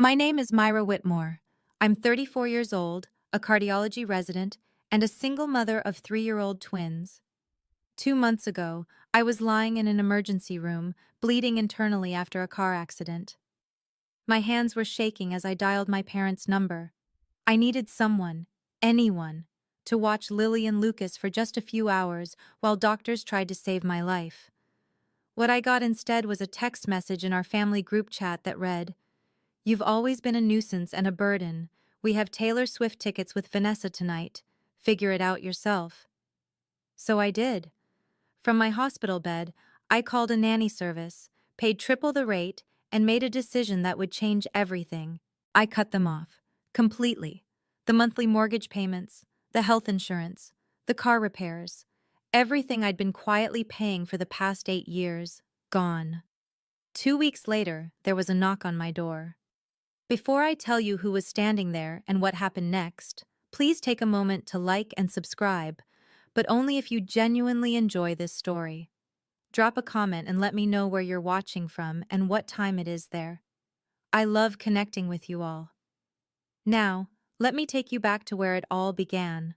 My name is Myra Whitmore. I'm 34 years old, a cardiology resident, and a single mother of 3-year-old twins. 2 months ago, I was lying in an emergency room, bleeding internally after a car accident. My hands were shaking as I dialed my parents' number. I needed someone, anyone, to watch Lily and Lucas for just a few hours while doctors tried to save my life. What I got instead was a text message in our family group chat that read, "You've always been a nuisance and a burden. We have Taylor Swift tickets with Vanessa tonight. Figure it out yourself." So I did. From my hospital bed, I called a nanny service, paid triple the rate, and made a decision that would change everything. I cut them off. Completely. The monthly mortgage payments, the health insurance, the car repairs. Everything I'd been quietly paying for the past 8 years, gone. 2 weeks later, there was a knock on my door. Before I tell you who was standing there and what happened next, please take a moment to like and subscribe, but only if you genuinely enjoy this story. Drop a comment and let me know where you're watching from and what time it is there. I love connecting with you all. Now, let me take you back to where it all began.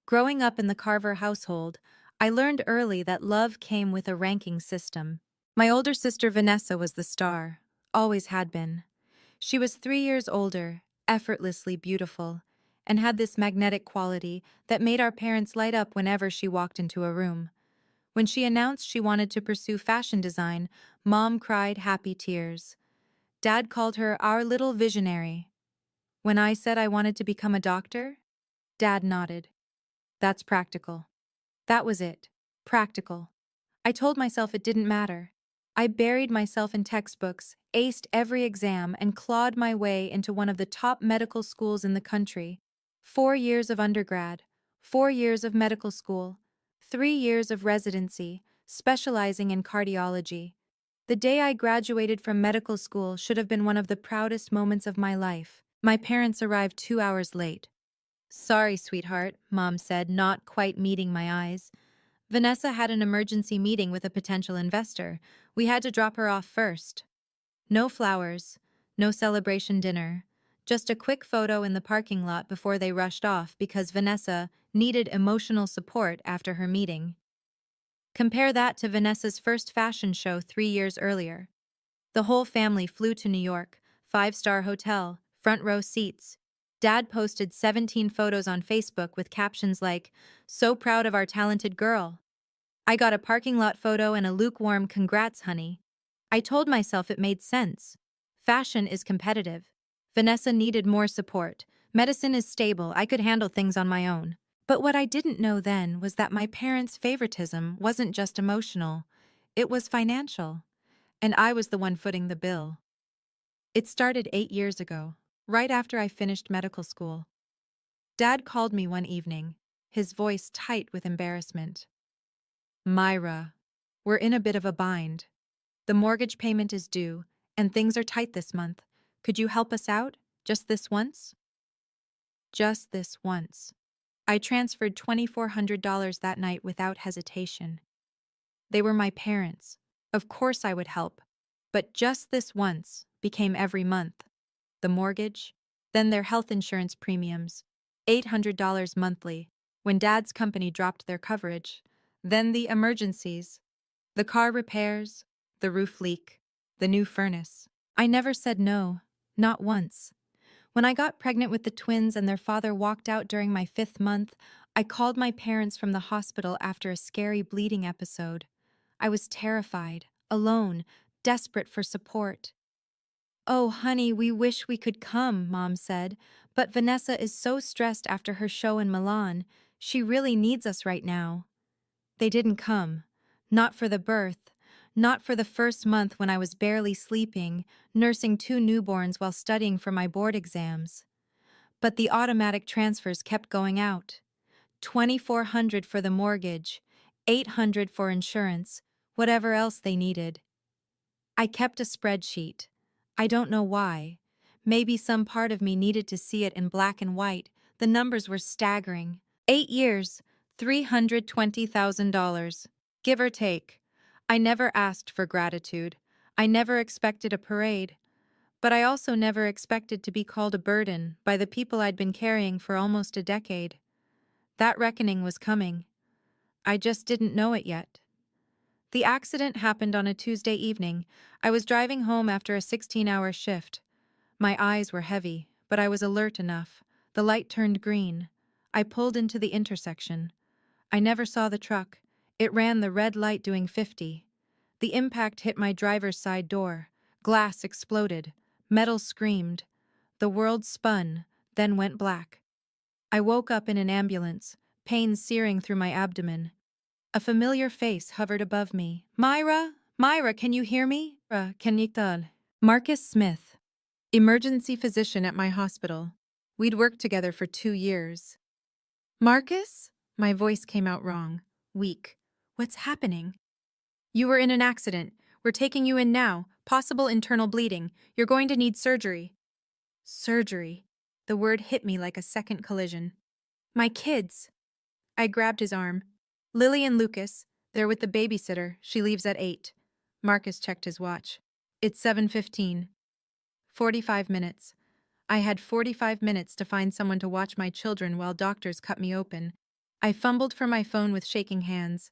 Growing up in the Carver household, I learned early that love came with a ranking system. My older sister Vanessa was the star, always had been. She was 3 years older, effortlessly beautiful, and had this magnetic quality that made our parents light up whenever she walked into a room. When she announced she wanted to pursue fashion design, Mom cried happy tears. Dad called her our little visionary. When I said I wanted to become a doctor, Dad nodded. That's practical. That was it. Practical. I told myself it didn't matter. I buried myself in textbooks, aced every exam, and clawed my way into one of the top medical schools in the country. 4 years of undergrad, 4 years of medical school, 3 years of residency, specializing in cardiology. The day I graduated from medical school should have been one of the proudest moments of my life. My parents arrived 2 hours late. "Sorry, sweetheart," Mom said, not quite meeting my eyes. "Vanessa had an emergency meeting with a potential investor. We had to drop her off first." No flowers, no celebration dinner, just a quick photo in the parking lot before they rushed off because Vanessa needed emotional support after her meeting. Compare that to Vanessa's first fashion show 3 years earlier. The whole family flew to New York, 5-star hotel, front row seats. Dad posted 17 photos on Facebook with captions like, "So proud of our talented girl." I got a parking lot photo and a lukewarm "Congrats, honey." I told myself it made sense. Fashion is competitive. Vanessa needed more support. Medicine is stable. I could handle things on my own. But what I didn't know then was that my parents' favoritism wasn't just emotional. It was financial. And I was the one footing the bill. It started 8 years ago, right after I finished medical school. Dad called me one evening, his voice tight with embarrassment. "Myra, we're in a bit of a bind. The mortgage payment is due, and things are tight this month. Could you help us out? Just this once?" Just this once. I transferred $2,400 that night without hesitation. They were my parents. Of course I would help. But just this once became every month. The mortgage, then their health insurance premiums, $800 monthly, when Dad's company dropped their coverage, then the emergencies, the car repairs, the roof leak, the new furnace. I never said no, not once. When I got pregnant with the twins and their father walked out during my 5th month, I called my parents from the hospital after a scary bleeding episode. I was terrified, alone, desperate for support. "Oh, honey, we wish we could come," Mom said, "but Vanessa is so stressed after her show in Milan. She really needs us right now." They didn't come. Not for the birth. Not for the first month when I was barely sleeping, nursing 2 newborns while studying for my board exams. But the automatic transfers kept going out. $2,400 for the mortgage, $800 for insurance, whatever else they needed. I kept a spreadsheet. I don't know why. Maybe some part of me needed to see it in black and white. The numbers were staggering. 8 years, $320,000. Give or take. I never asked for gratitude. I never expected a parade. But I also never expected to be called a burden by the people I'd been carrying for almost a decade. That reckoning was coming. I just didn't know it yet. The accident happened on a Tuesday evening. I was driving home after a 16-hour shift. My eyes were heavy, but I was alert enough. The light turned green. I pulled into the intersection. I never saw the truck. It ran the red light doing 50. The impact hit my driver's side door. Glass exploded. Metal screamed. The world spun, then went black. I woke up in an ambulance, pain searing through my abdomen. A familiar face hovered above me. Myra? Myra, can you hear me? Can you tell? Marcus Smith, emergency physician at my hospital. We'd worked together for 2 years. Marcus? My voice came out wrong, weak. What's happening? You were in an accident. We're taking you in now. Possible internal bleeding. You're going to need surgery. Surgery. The word hit me like a second collision. My kids. I grabbed his arm. Lily and Lucas. They're with the babysitter. She leaves at 8. Marcus checked his watch. It's 7:15. 45 minutes. I had 45 minutes to find someone to watch my children while doctors cut me open. I fumbled for my phone with shaking hands.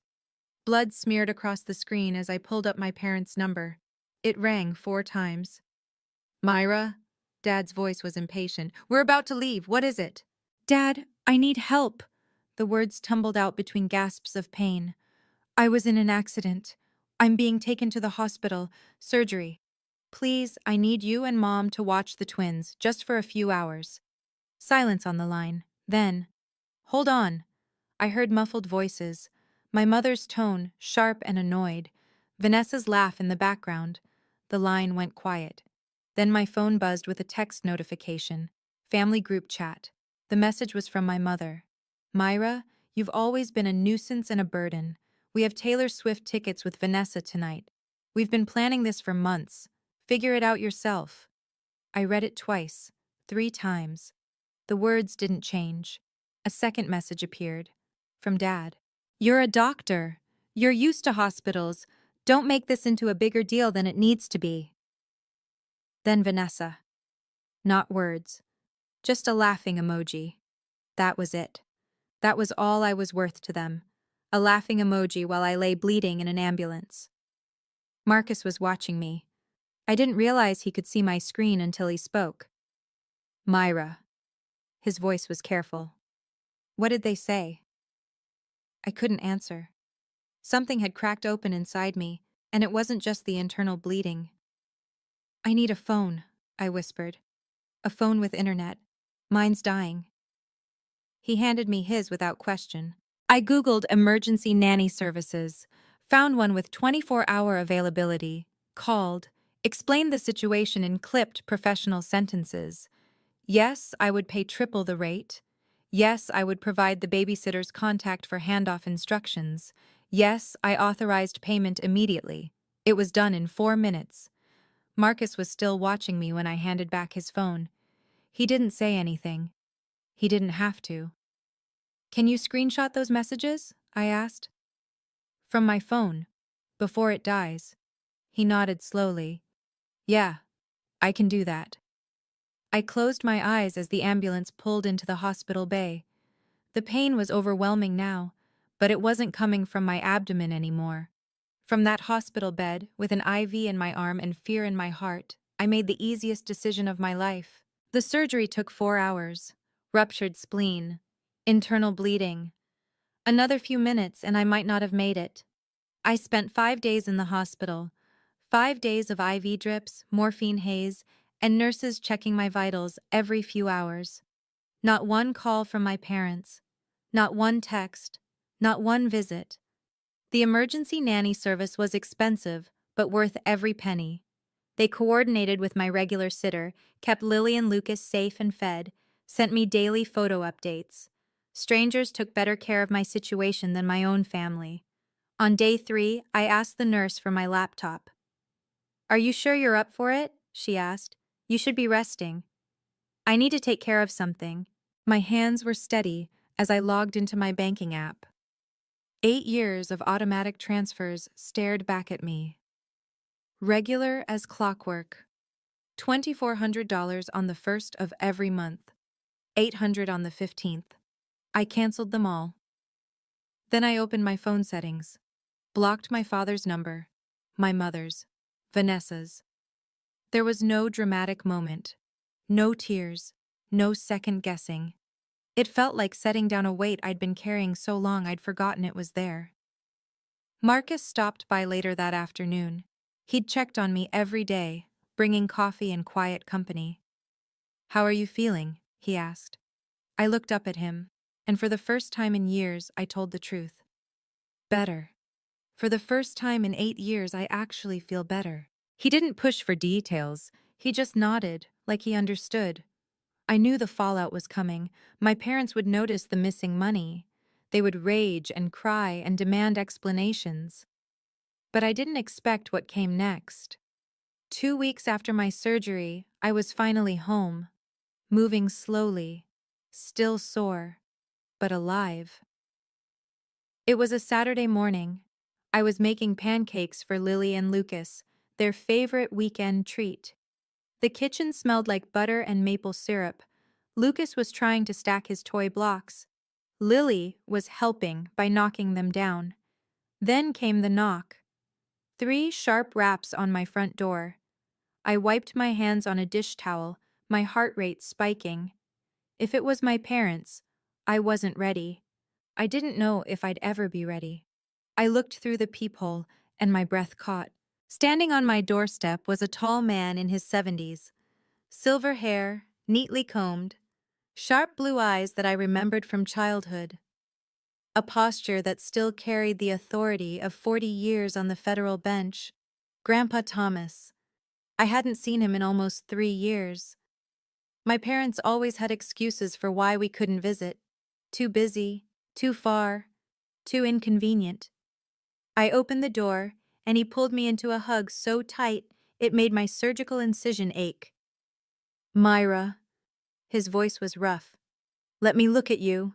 Blood smeared across the screen as I pulled up my parents' number. It rang 4 times. Myra? Dad's voice was impatient. We're about to leave. What is it? Dad, I need help. The words tumbled out between gasps of pain. I was in an accident. I'm being taken to the hospital. Surgery. Please, I need you and Mom to watch the twins, just for a few hours. Silence on the line. Then, hold on. I heard muffled voices. My mother's tone, sharp and annoyed. Vanessa's laugh in the background. The line went quiet. Then my phone buzzed with a text notification. Family group chat. The message was from my mother. Myra, you've always been a nuisance and a burden. We have Taylor Swift tickets with Vanessa tonight. We've been planning this for months. Figure it out yourself. I read it twice, 3 times. The words didn't change. A second message appeared. From Dad. You're a doctor. You're used to hospitals. Don't make this into a bigger deal than it needs to be. Then Vanessa. Not words. Just a laughing emoji. That was it. That was all I was worth to them. A laughing emoji while I lay bleeding in an ambulance. Marcus was watching me. I didn't realize he could see my screen until he spoke. Myra. His voice was careful. What did they say? I couldn't answer. Something had cracked open inside me, and it wasn't just the internal bleeding. I need a phone, I whispered. A phone with internet. Mine's dying. He handed me his without question. I Googled emergency nanny services, found one with 24-hour availability, called, explained the situation in clipped professional sentences. Yes, I would pay triple the rate. Yes, I would provide the babysitter's contact for handoff instructions. Yes, I authorized payment immediately. It was done in 4 minutes. Marcus was still watching me when I handed back his phone. He didn't say anything. He didn't have to. Can you screenshot those messages? I asked. From my phone, before it dies. He nodded slowly. Yeah, I can do that. I closed my eyes as the ambulance pulled into the hospital bay. The pain was overwhelming now, but it wasn't coming from my abdomen anymore. From that hospital bed, with an IV in my arm and fear in my heart, I made the easiest decision of my life. The surgery took 4 hours. Ruptured spleen. Internal bleeding. Another few minutes and I might not have made it. I spent 5 days in the hospital. 5 days of IV drips, morphine haze, and nurses checking my vitals every few hours. Not one call from my parents. Not one text. Not one visit. The emergency nanny service was expensive, but worth every penny. They coordinated with my regular sitter, kept Lily and Lucas safe and fed, sent me daily photo updates. Strangers took better care of my situation than my own family. On day 3, I asked the nurse for my laptop. Are you sure you're up for it? She asked. You should be resting. I need to take care of something. My hands were steady as I logged into my banking app. 8 years of automatic transfers stared back at me. Regular as clockwork. $2,400 on the 1st of every month, $800 on the 15th. I canceled them all. Then I opened my phone settings, blocked my father's number, my mother's, Vanessa's. There was no dramatic moment, no tears, no second guessing. It felt like setting down a weight I'd been carrying so long I'd forgotten it was there. Marcus stopped by later that afternoon. He'd checked on me every day, bringing coffee and quiet company. "How are you feeling?" he asked. I looked up at him, and for the first time in years, I told the truth. Better. For the first time in 8 years, I actually feel better. He didn't push for details, he just nodded, like he understood. I knew the fallout was coming. My parents would notice the missing money. They would rage and cry and demand explanations. But I didn't expect what came next. 2 weeks after my surgery, I was finally home, moving slowly, still sore, but alive. It was a Saturday morning. I was making pancakes for Lily and Lucas, their favorite weekend treat. The kitchen smelled like butter and maple syrup. Lucas was trying to stack his toy blocks. Lily was helping by knocking them down. Then came the knock. 3 sharp raps on my front door. I wiped my hands on a dish towel, my heart rate spiking. If it was my parents, I wasn't ready. I didn't know if I'd ever be ready. I looked through the peephole, and my breath caught. Standing on my doorstep was a tall man in his 70s. Silver hair, neatly combed, sharp blue eyes that I remembered from childhood. A posture that still carried the authority of 40 years on the federal bench. Grandpa Thomas. I hadn't seen him in almost 3 years. My parents always had excuses for why we couldn't visit. Too busy, too far, too inconvenient. I opened the door, and he pulled me into a hug so tight it made my surgical incision ache. "Myra." His voice was rough. "Let me look at you."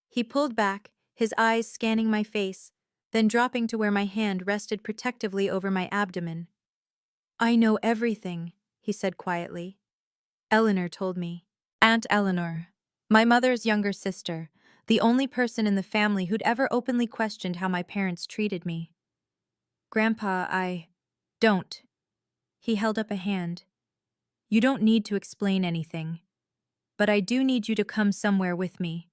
He pulled back, his eyes scanning my face, then dropping to where my hand rested protectively over my abdomen. "I know everything," he said quietly. "Eleanor told me." Aunt Eleanor, my mother's younger sister, the only person in the family who'd ever openly questioned how my parents treated me. "Grandpa, Don't." He held up a hand. "You don't need to explain anything. But I do need you to come somewhere with me."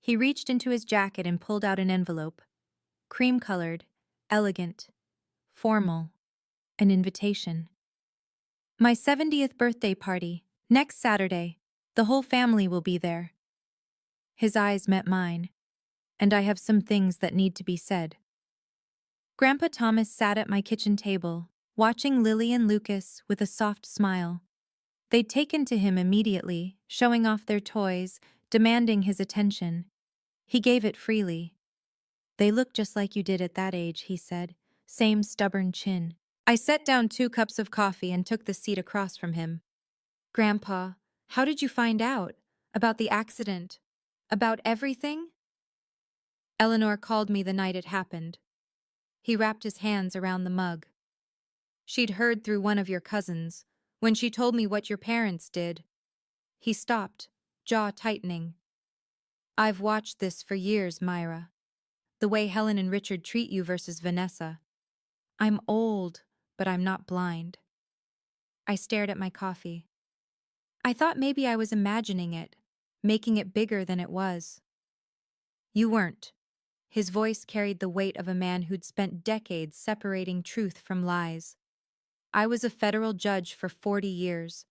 He reached into his jacket and pulled out an envelope. Cream-colored, elegant, formal, an invitation. "My 70th birthday party, next Saturday. The whole family will be there." His eyes met mine, and I have some things that need to be said. Grandpa Thomas sat at my kitchen table, watching Lily and Lucas with a soft smile. They'd taken to him immediately, showing off their toys, demanding his attention. He gave it freely. "They look just like you did at that age," he said, same stubborn chin. I set down 2 cups of coffee and took the seat across from him. "Grandpa, how did you find out? About the accident? About everything?" "Eleanor called me the night it happened." He wrapped his hands around the mug. "She'd heard through one of your cousins, when she told me what your parents did." He stopped, jaw tightening. "I've watched this for years, Myra. The way Helen and Richard treat you versus Vanessa. I'm old, but I'm not blind." I stared at my coffee. I thought maybe I was imagining it, making it bigger than it was. "You weren't." His voice carried the weight of a man who'd spent decades separating truth from lies. "I was a federal judge for 40 years.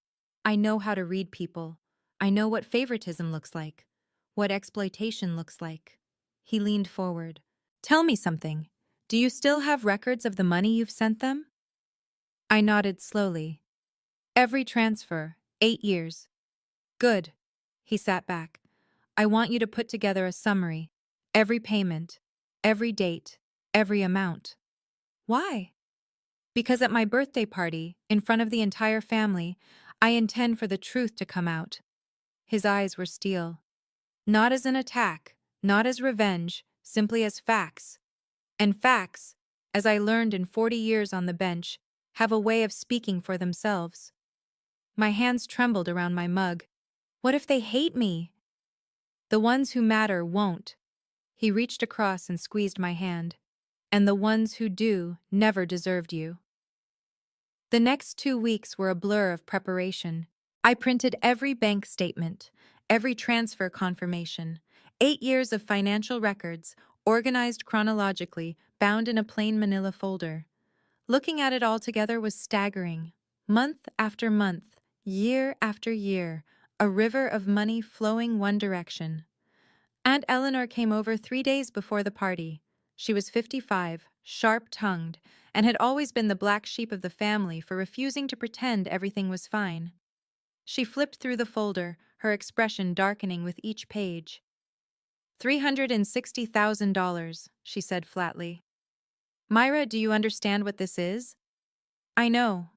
I know how to read people. I know what favoritism looks like, what exploitation looks like." He leaned forward. "Tell me something. Do you still have records of the money you've sent them?" I nodded slowly. "Every transfer, 8 years." "Good." He sat back. "I want you to put together a summary. Every payment, every date, every amount." "Why?" "Because at my birthday party, in front of the entire family, I intend for the truth to come out." His eyes were steel. "Not as an attack, not as revenge, simply as facts. And facts, as I learned in 40 years on the bench, have a way of speaking for themselves. My hands trembled around my mug. What if they hate me? The ones who matter won't. He reached across and squeezed my hand. And the ones who do never deserved you. The next 2 weeks were a blur of preparation. I printed every bank statement, every transfer confirmation, 8 years of financial records, organized chronologically, bound in a plain manila folder. Looking at it all together was staggering. Month after month, year after year, a river of money flowing one direction. Aunt Eleanor came over 3 days before the party. She was 55, sharp-tongued, and had always been the black sheep of the family for refusing to pretend everything was fine. She flipped through the folder, her expression darkening with each page. $360,000, she said flatly. Myra, do you understand what this is? I know.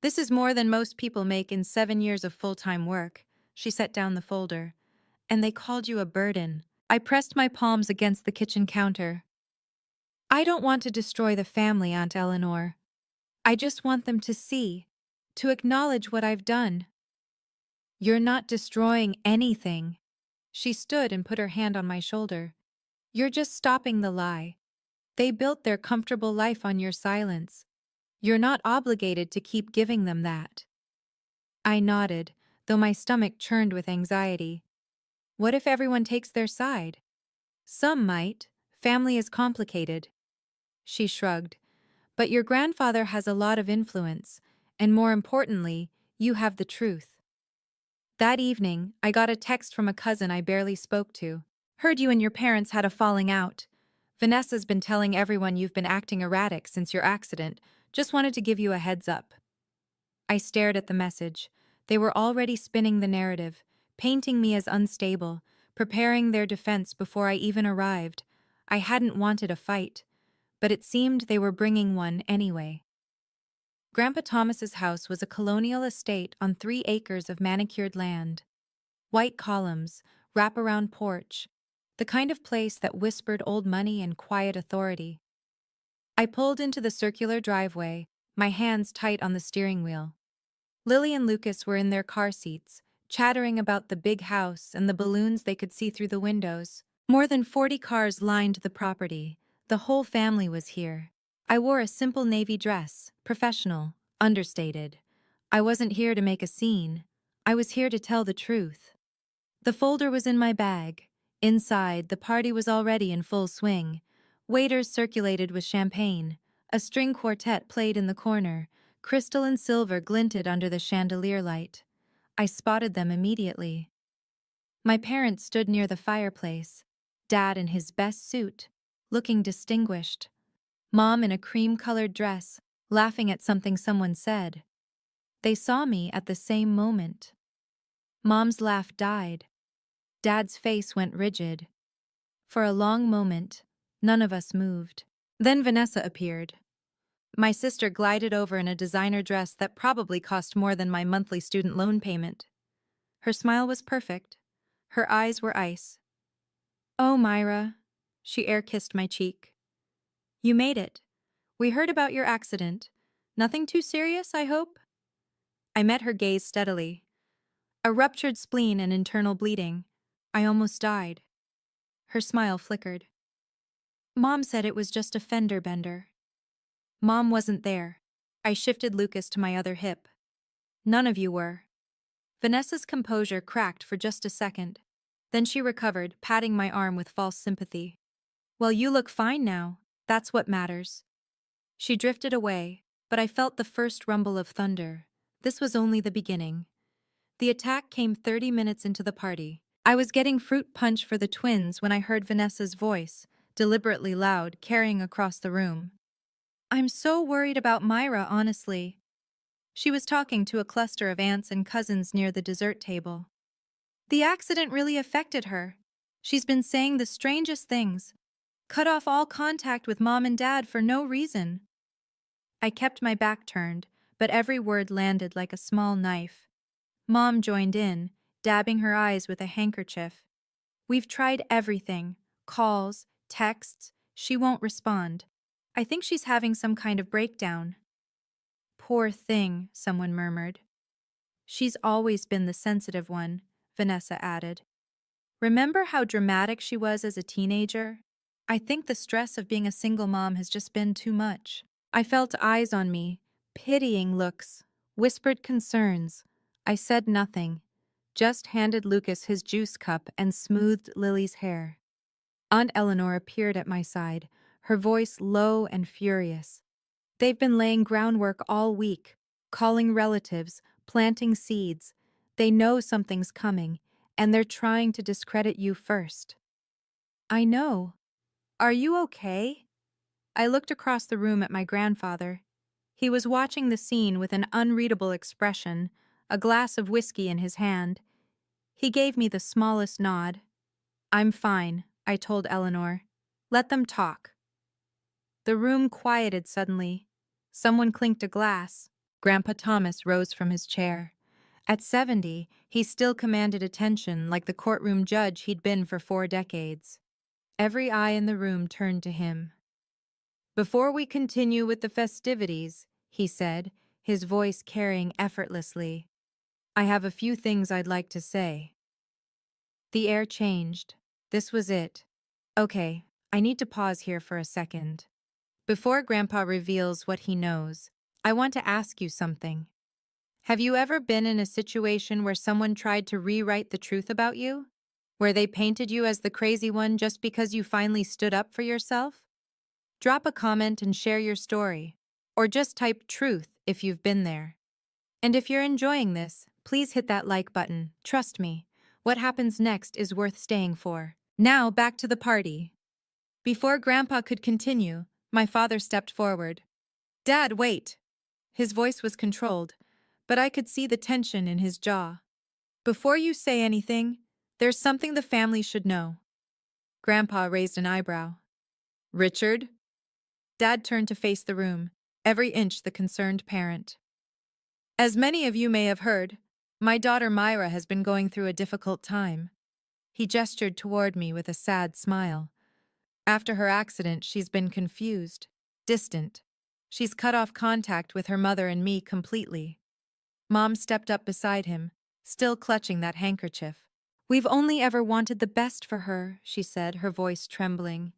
This is more than most people make in 7 years of full-time work. She set down the folder. And they called you a burden. I pressed my palms against the kitchen counter. I don't want to destroy the family, Aunt Eleanor. I just want them to see, to acknowledge what I've done. You're not destroying anything. She stood and put her hand on my shoulder. You're just stopping the lie. They built their comfortable life on your silence. You're not obligated to keep giving them that. I nodded, though my stomach churned with anxiety. What if everyone takes their side? Some might. Family is complicated. She shrugged. But your grandfather has a lot of influence, and more importantly, you have the truth. That evening, I got a text from a cousin I barely spoke to. Heard you and your parents had a falling out. Vanessa's been telling everyone you've been acting erratic since your accident. Just wanted to give you a heads up. I stared at the message. They were already spinning the narrative, painting me as unstable, preparing their defense before I even arrived. I hadn't wanted a fight, but it seemed they were bringing one anyway. Grandpa Thomas's house was a colonial estate on 3 acres of manicured land. White columns, wraparound porch, the kind of place that whispered old money and quiet authority. I pulled into the circular driveway, my hands tight on the steering wheel. Lily and Lucas were in their car seats, chattering about the big house and the balloons they could see through the windows. More than 40 cars lined the property. The whole family was here. I wore a simple navy dress, professional, understated. I wasn't here to make a scene. I was here to tell the truth. The folder was in my bag. Inside, the party was already in full swing. Waiters circulated with champagne. A string quartet played in the corner. Crystal and silver glinted under the chandelier light. I spotted them immediately. My parents stood near the fireplace. Dad in his best suit, looking distinguished. Mom in a cream-colored dress, laughing at something someone said. They saw me at the same moment. Mom's laugh died. Dad's face went rigid. For a long moment, none of us moved. Then Vanessa appeared. My sister glided over in a designer dress that probably cost more than my monthly student loan payment. Her smile was perfect. Her eyes were ice. Oh, Myra. She air-kissed my cheek. You made it. We heard about your accident. Nothing too serious, I hope? I met her gaze steadily. A ruptured spleen and internal bleeding. I almost died. Her smile flickered. Mom said it was just a fender bender. Mom wasn't there. I shifted Lucas to my other hip. None of you were. Vanessa's composure cracked for just a second. Then she recovered, patting my arm with false sympathy. Well, you look fine now. That's what matters. She drifted away, but I felt the first rumble of thunder. This was only the beginning. The attack came 30 minutes into the party. I was getting fruit punch for the twins when I heard Vanessa's voice, deliberately loud, carrying across the room. I'm so worried about Myra, honestly. She was talking to a cluster of aunts and cousins near the dessert table. The accident really affected her. She's been saying the strangest things. Cut off all contact with Mom and Dad for no reason. I kept my back turned, but every word landed like a small knife. Mom joined in, dabbing her eyes with a handkerchief. We've tried everything. Calls, texts. She won't respond. I think she's having some kind of breakdown. poor thing, someone murmured. She's always been the sensitive one, Vanessa added. Remember how dramatic she was as a teenager? I think the stress of being a single mom has just been too much. I felt eyes on me, pitying looks, whispered concerns. I said nothing, just handed Lucas his juice cup and smoothed Lily's hair. Aunt Eleanor appeared at my side, her voice low and furious. They've been laying groundwork all week, calling relatives, planting seeds. They know something's coming, and they're trying to discredit you first. I know. Are you okay? I looked across the room at my grandfather. He was watching the scene with an unreadable expression, a glass of whiskey in his hand. He gave me the smallest nod. I'm fine, I told Eleanor. Let them talk. The room quieted suddenly. Someone clinked a glass. Grandpa Thomas rose from his chair. At 70, he still commanded attention like the courtroom judge he'd been for 4 decades. Every eye in the room turned to him. Before we continue with the festivities, he said, his voice carrying effortlessly, I have a few things I'd like to say. The air changed. This was it. Okay, I need to pause here for a second. Before Grandpa reveals what he knows, I want to ask you something. Have you ever been in a situation where someone tried to rewrite the truth about you? Where they painted you as the crazy one just because you finally stood up for yourself? Drop a comment and share your story. Or just type truth if you've been there. And if you're enjoying this, please hit that like button. Trust me, what happens next is worth staying for. Now back to the party. Before Grandpa could continue, my father stepped forward. Dad, wait. His voice was controlled, but I could see the tension in his jaw. Before you say anything, there's something the family should know. Grandpa raised an eyebrow. Richard? Dad turned to face the room, every inch the concerned parent. As many of you may have heard, my daughter Myra has been going through a difficult time. He gestured toward me with a sad smile. After her accident, she's been confused, distant. She's cut off contact with her mother and me completely. Mom stepped up beside him, still clutching that handkerchief. We've only ever wanted the best for her, she said, her voice trembling.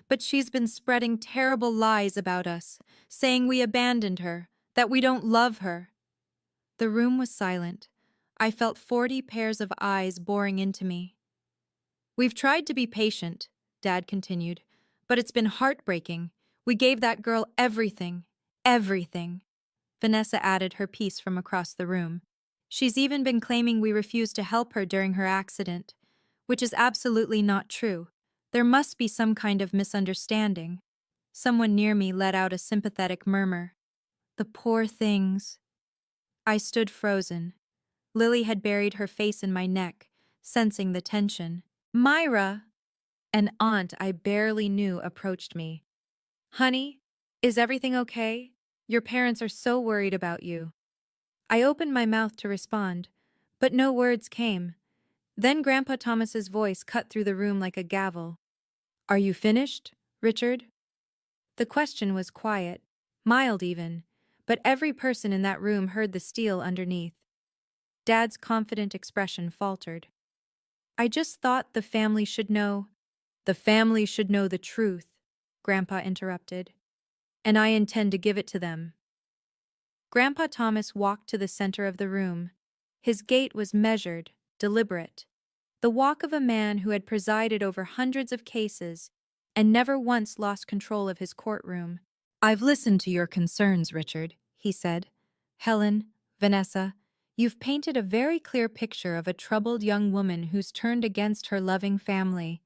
But she's been spreading terrible lies about us, saying we abandoned her, that we don't love her. The room was silent. I felt 40 pairs of eyes boring into me. We've tried to be patient, Dad continued, but it's been heartbreaking. We gave that girl everything, everything. Vanessa added her piece from across the room. She's even been claiming we refused to help her during her accident, which is absolutely not true. There must be some kind of misunderstanding. Someone near me let out a sympathetic murmur. The poor things. I stood frozen. Lily had buried her face in my neck, sensing the tension. Myra! An aunt I barely knew approached me. Honey, is everything okay? Your parents are so worried about you. I opened my mouth to respond, but no words came. Then Grandpa Thomas's voice cut through the room like a gavel. Are you finished, Richard? The question was quiet, mild even, but every person in that room heard the steel underneath. Dad's confident expression faltered. I just thought the family should know. The family should know the truth, Grandpa interrupted. And I intend to give it to them. Grandpa Thomas walked to the center of the room. His gait was measured, deliberate. The walk of a man who had presided over hundreds of cases and never once lost control of his courtroom. I've listened to your concerns, Richard, he said. Helen, Vanessa, you've painted a very clear picture of a troubled young woman who's turned against her loving family.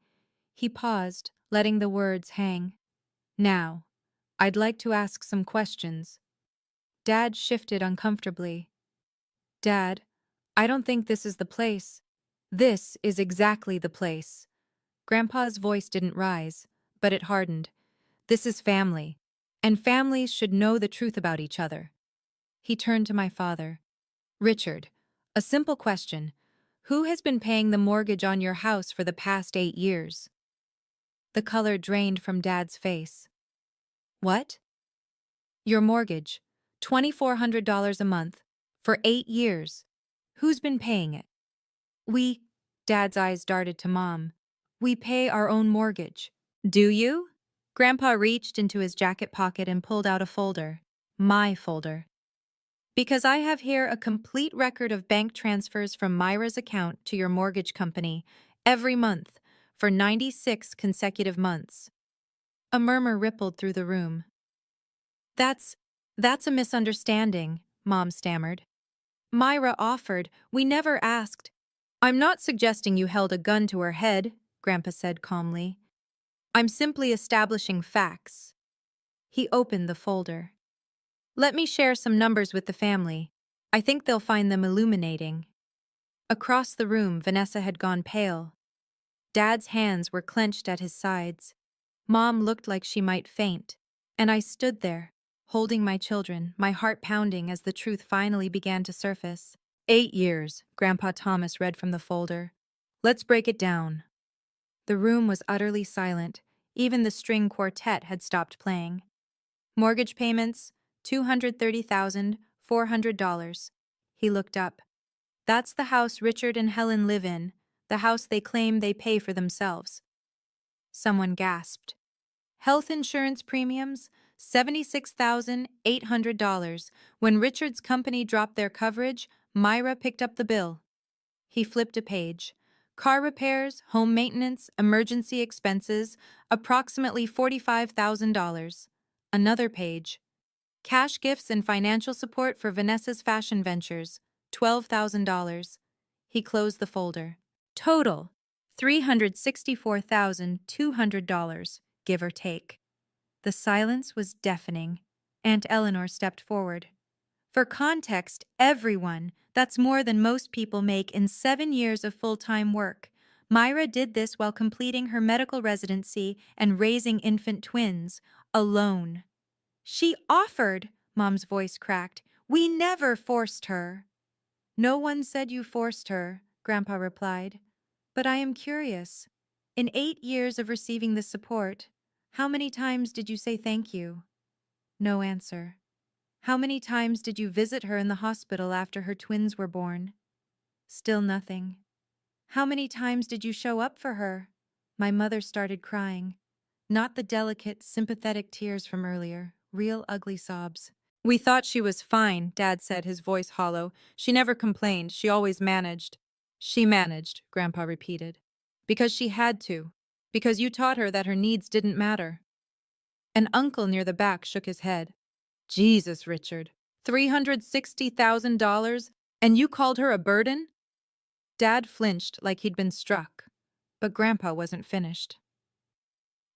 He paused, letting the words hang. Now, I'd like to ask some questions. Dad shifted uncomfortably. Dad, I don't think this is the place. This is exactly the place. Grandpa's voice didn't rise, but it hardened. This is family, and families should know the truth about each other. He turned to my father. Richard, a simple question. Who has been paying the mortgage on your house for the past 8 years? The color drained from Dad's face. What? Your mortgage. $2,400 a month. For 8 years. Who's been paying it? We. Dad's eyes darted to Mom. We pay our own mortgage. Do you? Grandpa reached into his jacket pocket and pulled out a folder. My folder. Because I have here a complete record of bank transfers from Myra's account to your mortgage company every month for 96 consecutive months. A murmur rippled through the room. That's a misunderstanding, Mom stammered. Myra offered. We never asked. I'm not suggesting you held a gun to her head, Grandpa said calmly. I'm simply establishing facts. He opened the folder. Let me share some numbers with the family. I think they'll find them illuminating. Across the room, Vanessa had gone pale. Dad's hands were clenched at his sides. Mom looked like she might faint. And I stood there, holding my children, my heart pounding as the truth finally began to surface. 8 years, Grandpa Thomas read from the folder. Let's break it down. The room was utterly silent. Even the string quartet had stopped playing. Mortgage payments, $230,400. He looked up. That's the house Richard and Helen live in, the house they claim they pay for themselves. Someone gasped. Health insurance premiums, $76,800. When Richard's company dropped their coverage, Myra picked up the bill. He flipped a page. Car repairs, home maintenance, emergency expenses, approximately $45,000. Another page. Cash gifts and financial support for Vanessa's fashion ventures, $12,000. He closed the folder. Total, $364,200, give or take. The silence was deafening. Aunt Eleanor stepped forward. For context, everyone, that's more than most people make in 7 years of full-time work. Myra did this while completing her medical residency and raising infant twins, alone. She offered, Mom's voice cracked. We never forced her. No one said you forced her, Grandpa replied. But I am curious. In 8 years of receiving this support, how many times did you say thank you? No answer. How many times did you visit her in the hospital after her twins were born? Still nothing. How many times did you show up for her? My mother started crying. Not the delicate, sympathetic tears from earlier, real ugly sobs. We thought she was fine, Dad said, his voice hollow. She never complained, she always managed. She managed, Grandpa repeated. Because she had to. Because you taught her that her needs didn't matter. An uncle near the back shook his head. Jesus, Richard. $360,000, and you called her a burden? Dad flinched like he'd been struck, but Grandpa wasn't finished.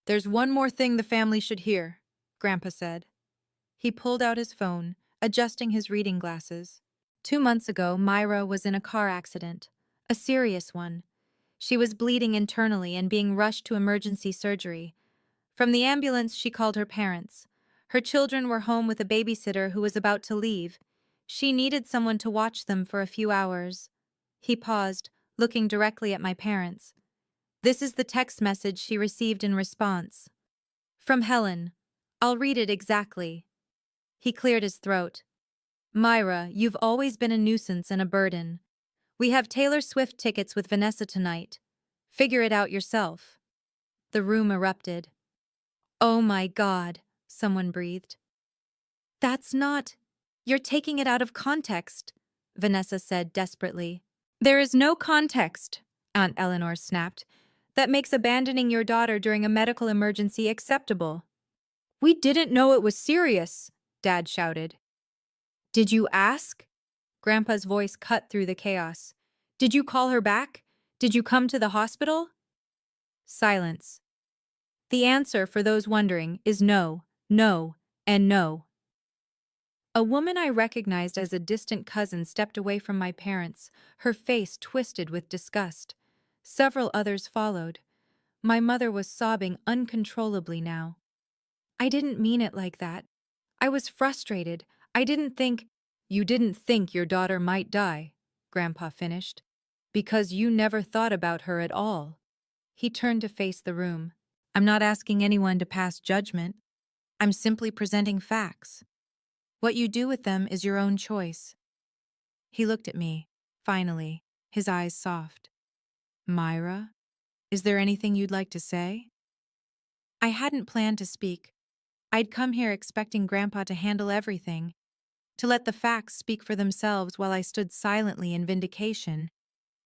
There's one more thing the family should hear, Grandpa said. He pulled out his phone, adjusting his reading glasses. 2 months ago, Myra was in a car accident, a serious one. She was bleeding internally and being rushed to emergency surgery. From the ambulance, she called her parents. Her children were home with a babysitter who was about to leave. She needed someone to watch them for a few hours. He paused, looking directly at my parents. This is the text message she received in response. From Helen. I'll read it exactly. He cleared his throat. Myra, you've always been a nuisance and a burden. We have Taylor Swift tickets with Vanessa tonight. Figure it out yourself. The room erupted. Oh my God, someone breathed. That's not... You're taking it out of context, Vanessa said desperately. There is no context, Aunt Eleanor snapped, that makes abandoning your daughter during a medical emergency acceptable. We didn't know it was serious, Dad shouted. Did you ask? Grandpa's voice cut through the chaos. Did you call her back? Did you come to the hospital? Silence. The answer, for those wondering, is no, no, and no. A woman I recognized as a distant cousin stepped away from my parents, her face twisted with disgust. Several others followed. My mother was sobbing uncontrollably now. I didn't mean it like that. I was frustrated. I didn't think... You didn't think your daughter might die, Grandpa finished, because you never thought about her at all. He turned to face the room. I'm not asking anyone to pass judgment. I'm simply presenting facts. What you do with them is your own choice. He looked at me, finally, his eyes soft. Myra, is there anything you'd like to say? I hadn't planned to speak. I'd come here expecting Grandpa to handle everything, to let the facts speak for themselves while I stood silently in vindication.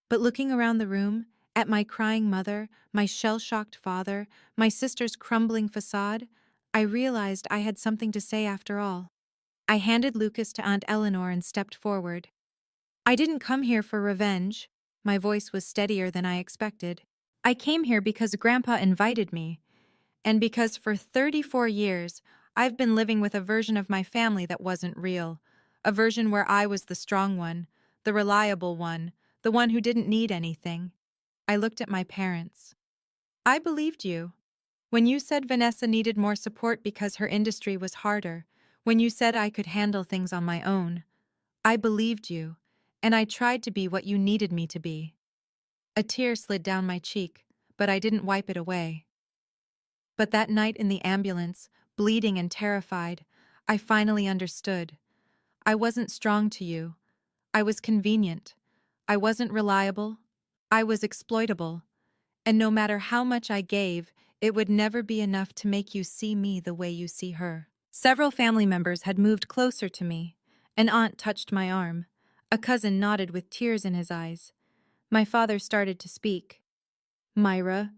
But looking around the room, at my crying mother, my shell-shocked father, my sister's crumbling facade, I realized I had something to say after all. I handed Lucas to Aunt Eleanor and stepped forward. I didn't come here for revenge. My voice was steadier than I expected. I came here because Grandpa invited me, and because for 34 years, I've been living with a version of my family that wasn't real. A version where I was the strong one, the reliable one, the one who didn't need anything. I looked at my parents. I believed you. When you said Vanessa needed more support because her industry was harder, when you said I could handle things on my own, I believed you, and I tried to be what you needed me to be. A tear slid down my cheek, but I didn't wipe it away. But that night in the ambulance, bleeding and terrified, I finally understood. I wasn't strong to you. I was convenient. I wasn't reliable. I was exploitable. And no matter how much I gave, it would never be enough to make you see me the way you see her. Several family members had moved closer to me. An aunt touched my arm. A cousin nodded with tears in his eyes. My father started to speak. Myra,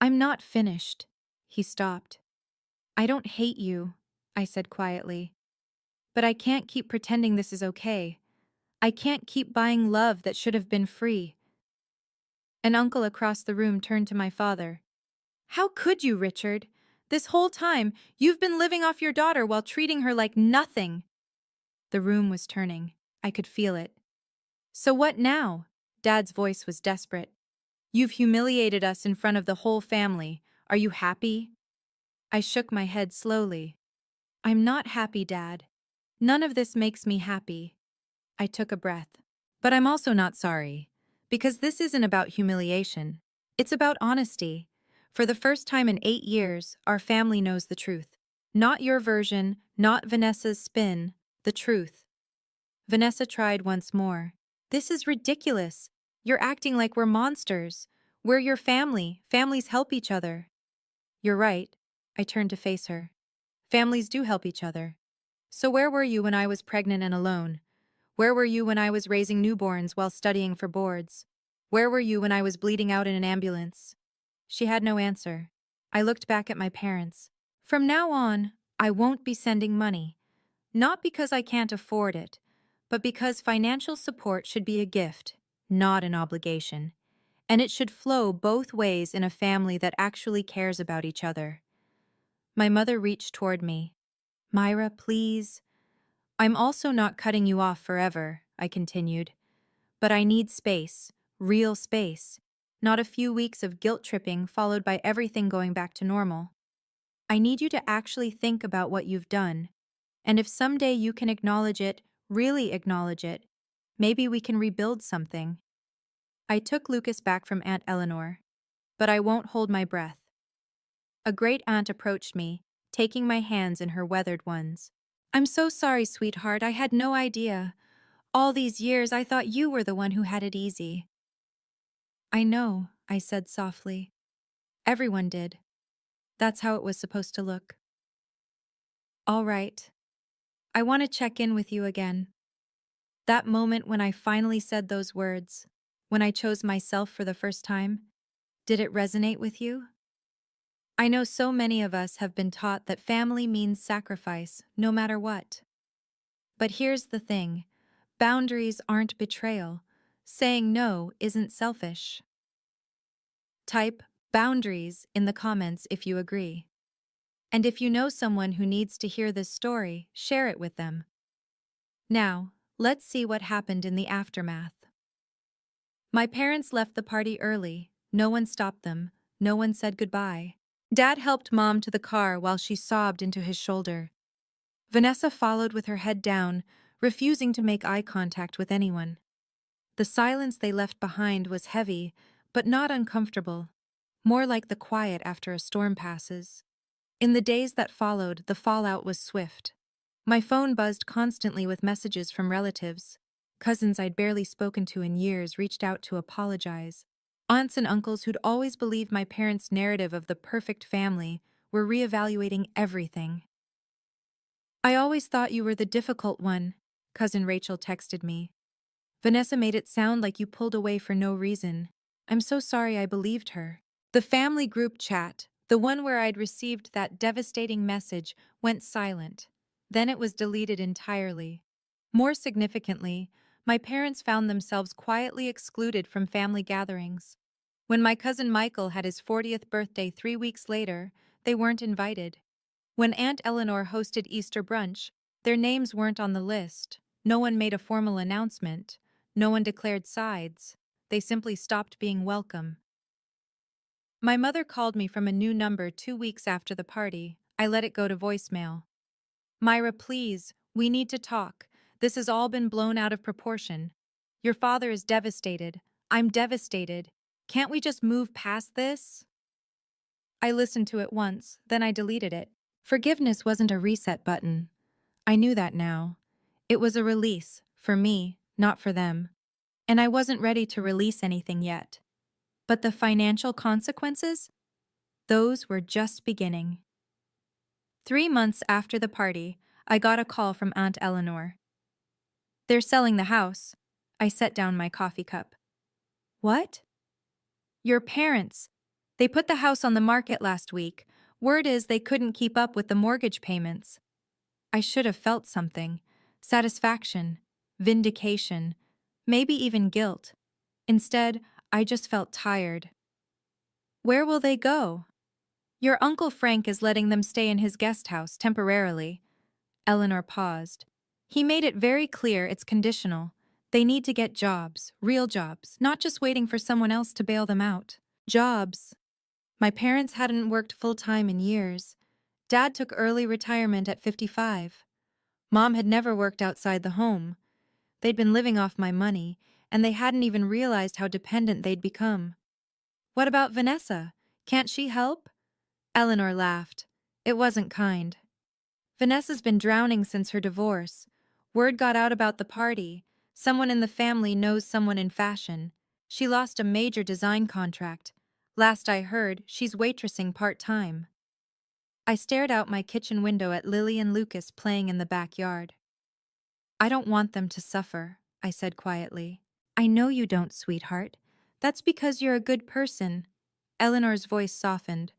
I'm not finished. He stopped. I don't hate you, I said quietly. But I can't keep pretending this is okay. I can't keep buying love that should have been free. An uncle across the room turned to my father. How could you, Richard? This whole time, you've been living off your daughter while treating her like nothing. The room was turning. I could feel it. So what now? Dad's voice was desperate. You've humiliated us in front of the whole family. Are you happy? I shook my head slowly. I'm not happy, Dad. None of this makes me happy. I took a breath. But I'm also not sorry. Because this isn't about humiliation. It's about honesty. For the first time in 8 years, our family knows the truth. Not your version, not Vanessa's spin, the truth. Vanessa tried once more. This is ridiculous. You're acting like we're monsters. We're your family. Families help each other. You're right. I turned to face her. Families do help each other. So where were you when I was pregnant and alone? Where were you when I was raising newborns while studying for boards? Where were you when I was bleeding out in an ambulance? She had no answer. I looked back at my parents. From now on, I won't be sending money. Not because I can't afford it, but because financial support should be a gift, not an obligation. And it should flow both ways in a family that actually cares about each other. My mother reached toward me. Myra, please. I'm also not cutting you off forever, I continued. But I need space, real space, not a few weeks of guilt-tripping followed by everything going back to normal. I need you to actually think about what you've done, and if someday you can acknowledge it, really acknowledge it, maybe we can rebuild something. I took Lucas back from Aunt Eleanor, but I won't hold my breath. A great aunt approached me, taking my hands in her weathered ones. I'm so sorry, sweetheart, I had no idea. All these years I thought you were the one who had it easy. I know, I said softly. Everyone did. That's how it was supposed to look. All right. I want to check in with you again. That moment when I finally said those words, when I chose myself for the first time, did it resonate with you? I know so many of us have been taught that family means sacrifice, no matter what. But here's the thing. Boundaries aren't betrayal. Saying no isn't selfish. Type boundaries in the comments if you agree. And if you know someone who needs to hear this story, share it with them. Now, let's see what happened in the aftermath. My parents left the party early. No one stopped them. No one said goodbye. Dad helped Mom to the car while she sobbed into his shoulder. Vanessa followed with her head down, refusing to make eye contact with anyone. The silence they left behind was heavy, but not uncomfortable, more like the quiet after a storm passes. In the days that followed, the fallout was swift. My phone buzzed constantly with messages from relatives. Cousins I'd barely spoken to in years reached out to apologize. Aunts and uncles who'd always believed my parents' narrative of the perfect family were reevaluating everything. "I always thought you were the difficult one," Cousin Rachel texted me. "Vanessa made it sound like you pulled away for no reason. I'm so sorry I believed her." The family group chat, the one where I'd received that devastating message, went silent. Then it was deleted entirely. More significantly, my parents found themselves quietly excluded from family gatherings. When my cousin Michael had his 40th birthday 3 weeks later, they weren't invited. When Aunt Eleanor hosted Easter brunch, their names weren't on the list. No one made a formal announcement. No one declared sides. They simply stopped being welcome. My mother called me from a new number 2 weeks after the party. I let it go to voicemail. "Myra, please, we need to talk. This has all been blown out of proportion. Your father is devastated. I'm devastated. Can't we just move past this?" I listened to it once, then I deleted it. Forgiveness wasn't a reset button. I knew that now. It was a release, for me, not for them. And I wasn't ready to release anything yet. But the financial consequences? Those were just beginning. 3 months after the party, I got a call from Aunt Eleanor. "They're selling the house." I set down my coffee cup. "What?" "Your parents. They put the house on the market last week. Word is they couldn't keep up with the mortgage payments." I should have felt something. Satisfaction. Vindication. Maybe even guilt. Instead, I just felt tired. "Where will they go?" "Your Uncle Frank is letting them stay in his guest house temporarily." Eleanor paused. "He made it very clear it's conditional. They need to get jobs, real jobs, not just waiting for someone else to bail them out." Jobs. My parents hadn't worked full-time in years. Dad took early retirement at 55. Mom had never worked outside the home. They'd been living off my money, and they hadn't even realized how dependent they'd become. "What about Vanessa? Can't she help?" Eleanor laughed. It wasn't kind. "Vanessa's been drowning since her divorce. Word got out about the party. Someone in the family knows someone in fashion. She lost a major design contract. Last I heard, she's waitressing part-time." I stared out my kitchen window at Lily and Lucas playing in the backyard. "I don't want them to suffer," I said quietly. "I know you don't, sweetheart. That's because you're a good person." Eleanor's voice softened.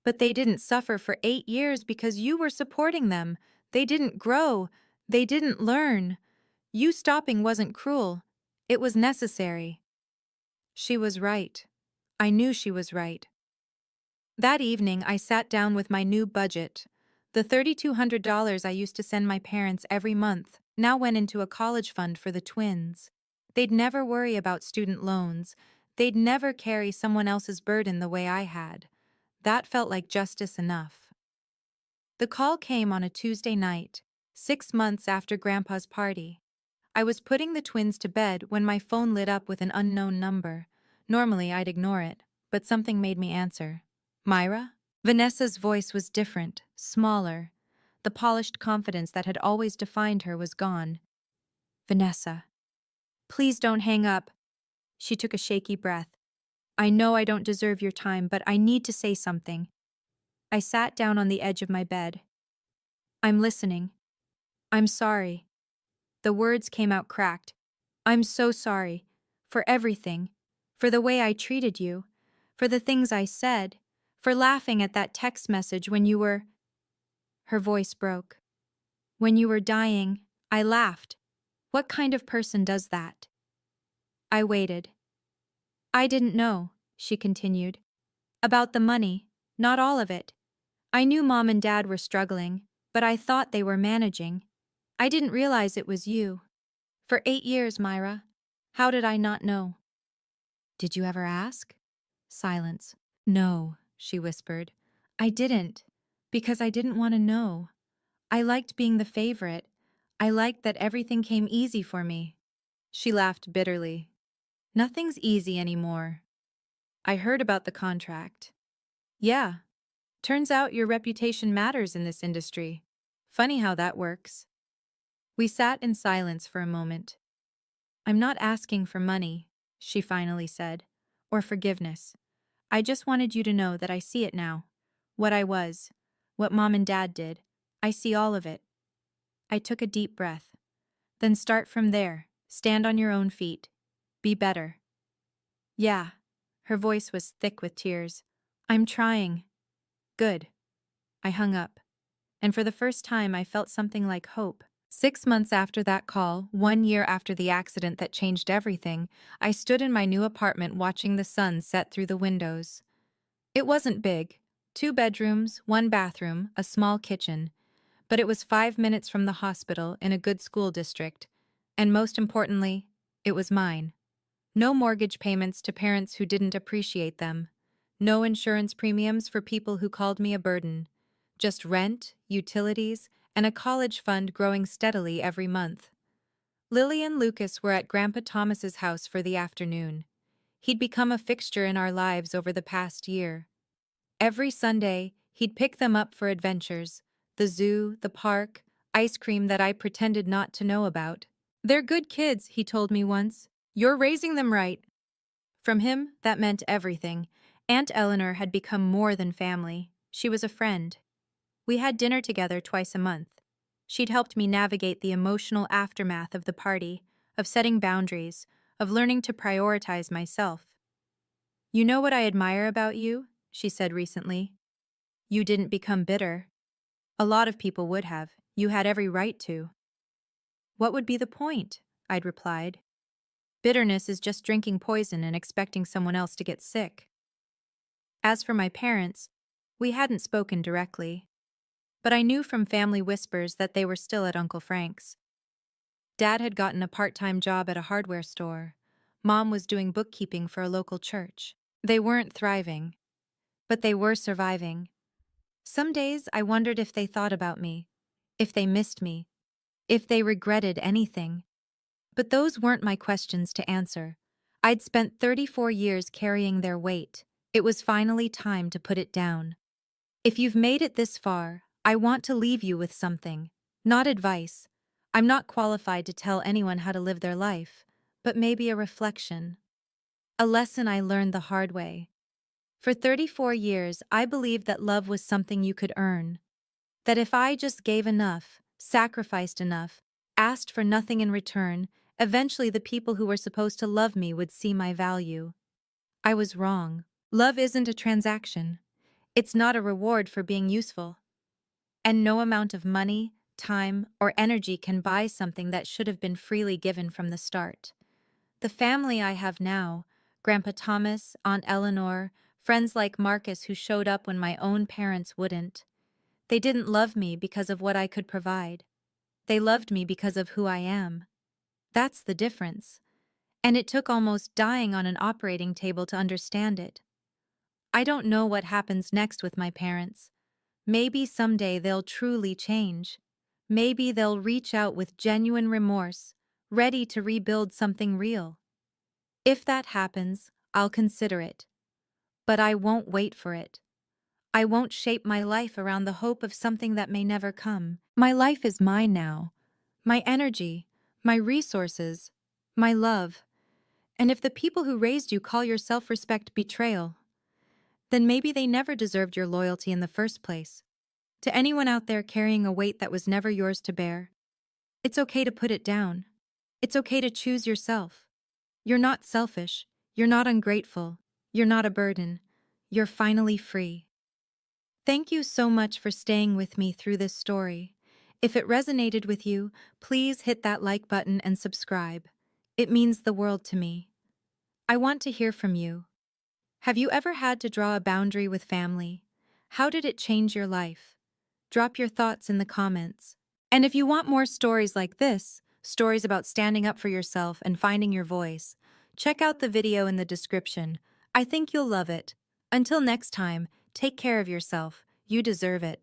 "But they didn't suffer for 8 years because you were supporting them. They didn't grow. They didn't learn. You stopping wasn't cruel. It was necessary." She was right. I knew she was right. That evening, I sat down with my new budget. The $3,200 I used to send my parents every month now went into a college fund for the twins. They'd never worry about student loans. They'd never carry someone else's burden the way I had. That felt like justice enough. The call came on a Tuesday night, 6 months after Grandpa's party. I was putting the twins to bed when my phone lit up with an unknown number. Normally, I'd ignore it, but something made me answer. "Myra?" Vanessa's voice was different, smaller. The polished confidence that had always defined her was gone. "Vanessa." "Please don't hang up." She took a shaky breath. "I know I don't deserve your time, but I need to say something." I sat down on the edge of my bed. "I'm listening." "I'm sorry." The words came out cracked. "I'm so sorry. For everything. For the way I treated you. For the things I said. For laughing at that text message when you were—" Her voice broke. "When you were dying, I laughed. What kind of person does that?" I waited. "I didn't know," she continued. "About the money. Not all of it. I knew Mom and Dad were struggling, but I thought they were managing. I didn't realize it was you. For 8 years, Myra. How did I not know?" "Did you ever ask?" Silence. "No," she whispered. "I didn't. Because I didn't want to know. I liked being the favorite. I liked that everything came easy for me." She laughed bitterly. "Nothing's easy anymore." I heard about the contract. "Yeah. Turns out your reputation matters in this industry." Funny how that works. We sat in silence for a moment. I'm not asking for money, she finally said, or forgiveness. I just wanted you to know that I see it now. What I was, what Mom and Dad did. I see all of it. I took a deep breath. Then start from there. Stand on your own feet. Be better. Yeah. Her voice was thick with tears. I'm trying. Good. I hung up. And for the first time, I felt something like hope. 6 months after that call, 1 year after the accident that changed everything, I stood in my new apartment watching the sun set through the windows. It wasn't big. 2 bedrooms, 1 bathroom, a small kitchen. But it was 5 minutes from the hospital in a good school district. And most importantly, it was mine. No mortgage payments to parents who didn't appreciate them. No insurance premiums for people who called me a burden. Just rent, utilities, and a college fund growing steadily every month. Lily and Lucas were at Grandpa Thomas's house for the afternoon. He'd become a fixture in our lives over the past year. Every Sunday, he'd pick them up for adventures, the zoo, the park, ice cream that I pretended not to know about. They're good kids, he told me once. You're raising them right. From him, that meant everything. Aunt Eleanor had become more than family. She was a friend. We had dinner together twice a month. She'd helped me navigate the emotional aftermath of the party, of setting boundaries, of learning to prioritize myself. You know what I admire about you? She said recently. You didn't become bitter. A lot of people would have. You had every right to. What would be the point? I'd replied. Bitterness is just drinking poison and expecting someone else to get sick. As for my parents, we hadn't spoken directly. But I knew from family whispers that they were still at Uncle Frank's. Dad had gotten a part-time job at a hardware store. Mom was doing bookkeeping for a local church. They weren't thriving, but they were surviving. Some days I wondered if they thought about me, if they missed me, if they regretted anything. But those weren't my questions to answer. I'd spent 34 years carrying their weight. It was finally time to put it down. If you've made it this far, I want to leave you with something. Not advice. I'm not qualified to tell anyone how to live their life, but maybe a reflection. A lesson I learned the hard way. For 34 years, I believed that love was something you could earn. That if I just gave enough, sacrificed enough, asked for nothing in return, eventually the people who were supposed to love me would see my value. I was wrong. Love isn't a transaction. It's not a reward for being useful. And no amount of money, time, or energy can buy something that should have been freely given from the start. The family I have now, Grandpa Thomas, Aunt Eleanor, friends like Marcus who showed up when my own parents wouldn't. They didn't love me because of what I could provide. They loved me because of who I am. That's the difference. And it took almost dying on an operating table to understand it. I don't know what happens next with my parents. Maybe someday they'll truly change. Maybe they'll reach out with genuine remorse, ready to rebuild something real. If that happens, I'll consider it. But I won't wait for it. I won't shape my life around the hope of something that may never come. My life is mine now. My energy, my resources, my love. And if the people who raised you call your self-respect betrayal, then maybe they never deserved your loyalty in the first place. To anyone out there carrying a weight that was never yours to bear, it's okay to put it down. It's okay to choose yourself. You're not selfish. You're not ungrateful. You're not a burden. You're finally free. Thank you so much for staying with me through this story. If it resonated with you, please hit that like button and subscribe. It means the world to me. I want to hear from you. Have you ever had to draw a boundary with family? How did it change your life? Drop your thoughts in the comments. And if you want more stories like this, stories about standing up for yourself and finding your voice, check out the video in the description. I think you'll love it. Until next time, take care of yourself. You deserve it.